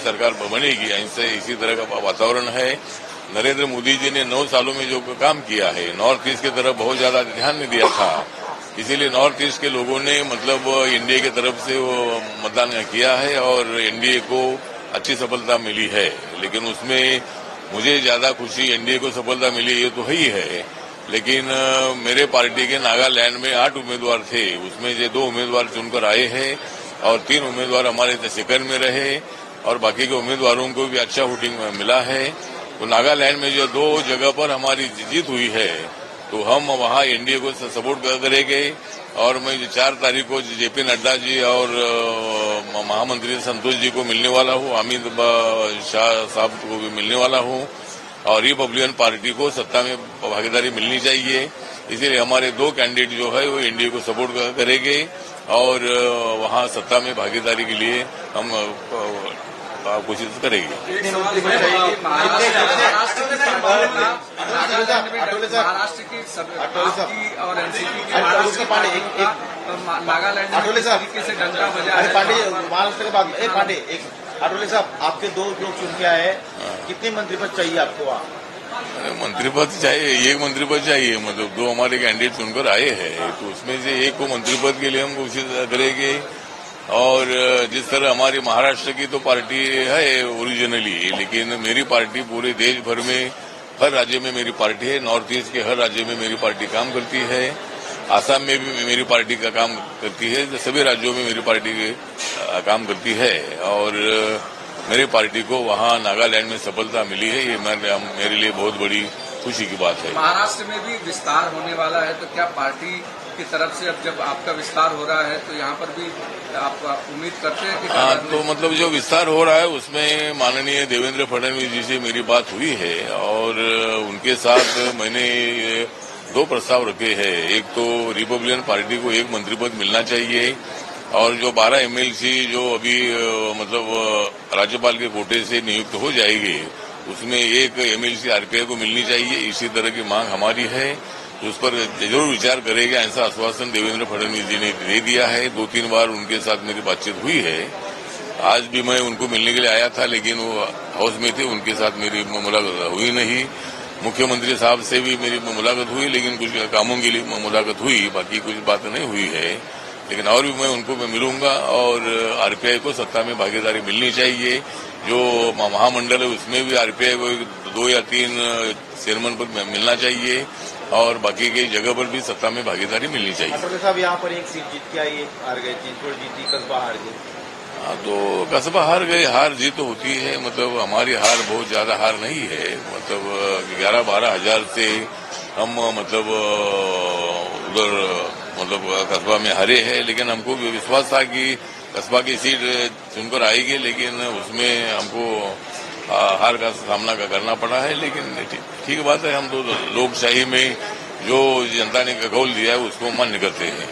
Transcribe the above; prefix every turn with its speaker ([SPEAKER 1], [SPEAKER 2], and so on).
[SPEAKER 1] सरकार बनेगी। ऐसे इसी तरह का वातावरण है। नरेंद्र मोदी जी ने 9 सालों में जो काम किया है, नॉर्थ ईस्ट की तरफ बहुत ज्यादा ध्यान नहीं दिया था, इसीलिए नॉर्थ ईस्ट के लोगों ने मतलब एनडीए की तरफ से वो मतदान किया है और एनडीए को अच्छी सफलता मिली है। लेकिन उसमें मुझे ज्यादा खुशी एनडीए को सफलता मिली ये तो ही है, लेकिन मेरे पार्टी के नागालैंड में 8 उम्मीदवार थे, उसमें से 2 उम्मीदवार चुनकर आए हैं और 3 उम्मीदवार हमारे सेकंड में रहे और बाकी के उम्मीदवारों को भी अच्छा वोटिंग मिला है। तो नागालैंड में जो 2 जगह पर हमारी जीत हुई है, तो हम वहां एनडीए को सपोर्ट करेंगे और मैं 4 तारीख को जेपी नड्डा जी और महामंत्री संतोष जी को मिलने वाला हूं, अमित शाह साहब को भी मिलने वाला हूं और रिपब्लिकन पार्टी को सत्ता में भागीदारी मिलनी चाहिए। इसीलिए हमारे 2 कैंडिडेट जो है वो एनडीए को सपोर्ट करेंगे और वहां सत्ता में भागीदारी के लिए हम कोशिश करेंगे।
[SPEAKER 2] महाराष्ट्र की और एनसीपी की नागालैंड तरीके से डंका बजा है।
[SPEAKER 3] पांडे महाराष्ट्र के बाद पांडे आठवले साहब, आपके 2 लोग चुन के आए, कितने मंत्री पद चाहिए आपको?
[SPEAKER 1] मंत्री पद चाहिए, 1 मंत्री पद चाहिए, मतलब 2 हमारे कैंडिडेट चुनकर आए हैं, तो उसमें से 1 को मंत्री पद के लिए हम कोशिश करेंगे। और जिस तरह हमारी महाराष्ट्र की तो पार्टी है ओरिजिनली, लेकिन मेरी पार्टी पूरे देश भर में हर राज्य में मेरी पार्टी है, नॉर्थ ईस्ट के हर राज्य में मेरी पार्टी काम करती है, आसाम में भी मेरी पार्टी का काम करती है, सभी राज्यों में मेरी पार्टी काम करती है और मेरी पार्टी को वहां नागालैंड में सफलता मिली है, ये मेरे लिए बहुत बड़ी खुशी की बात है।
[SPEAKER 2] महाराष्ट्र में भी विस्तार होने वाला है, तो क्या पार्टी की तरफ से अब जब आपका विस्तार हो रहा है तो यहाँ पर भी आप उम्मीद करते हैं कि?
[SPEAKER 1] हाँ, तो मतलब जो विस्तार हो रहा है उसमें माननीय देवेंद्र फडणवीस जी से मेरी बात हुई है और उनके साथ मैंने 2 प्रस्ताव रखे हैं। एक तो रिपब्लिकन पार्टी को 1 मंत्री पद मिलना चाहिए और जो 12 एमएलसी जो अभी मतलब राज्यपाल के कोटे से नियुक्त हो जाएंगे, उसमें 1 एमएलसी आरपीआई को मिलनी चाहिए, इसी तरह की मांग हमारी है। तो उस पर जरूर विचार करेंगे, ऐसा आश्वासन देवेंद्र फडणवीस जी ने दे दिया है। 2-3 बार उनके साथ मेरी बातचीत हुई है। आज भी मैं उनको मिलने के लिए आया था, लेकिन वो हाउस में थे, उनके साथ मेरी मुलाकात हुई नहीं। मुख्यमंत्री साहब से भी मेरी मुलाकात हुई, लेकिन कुछ कामों के लिए मुलाकात हुई, बाकी कुछ बात नहीं हुई है। लेकिन और भी मैं उनको मिलूंगा और आरपीआई को सत्ता में भागीदारी मिलनी चाहिए। जो महामंडल है उसमें भी आरपीआई को 2 या 3 चेयरमैन पद मिलना चाहिए और बाकी की जगह पर भी सत्ता में भागीदारी मिलनी चाहिए।
[SPEAKER 3] आठवले साहब, यहाँ पर 1 सीट जीत के आई, हार गए, चिंचवड़ जीती, कस्बा हार गए।
[SPEAKER 1] हाँ, तो कस्बा हार गए, हार जीत तो होती है, मतलब हमारी हार बहुत ज्यादा हार नहीं है, मतलब 11-12 हजार से हम मतलब उधर मतलब कस्बा में हारे हैं। लेकिन हमको विश्वास था कि कस्बा की सीट चुनकर आएगी, लेकिन उसमें हमको हार का सामना करना पड़ा है। लेकिन ठीक बात है, हम तो लोकशाही में जो जनता ने कौल दिया है उसको मान्य करते हैं।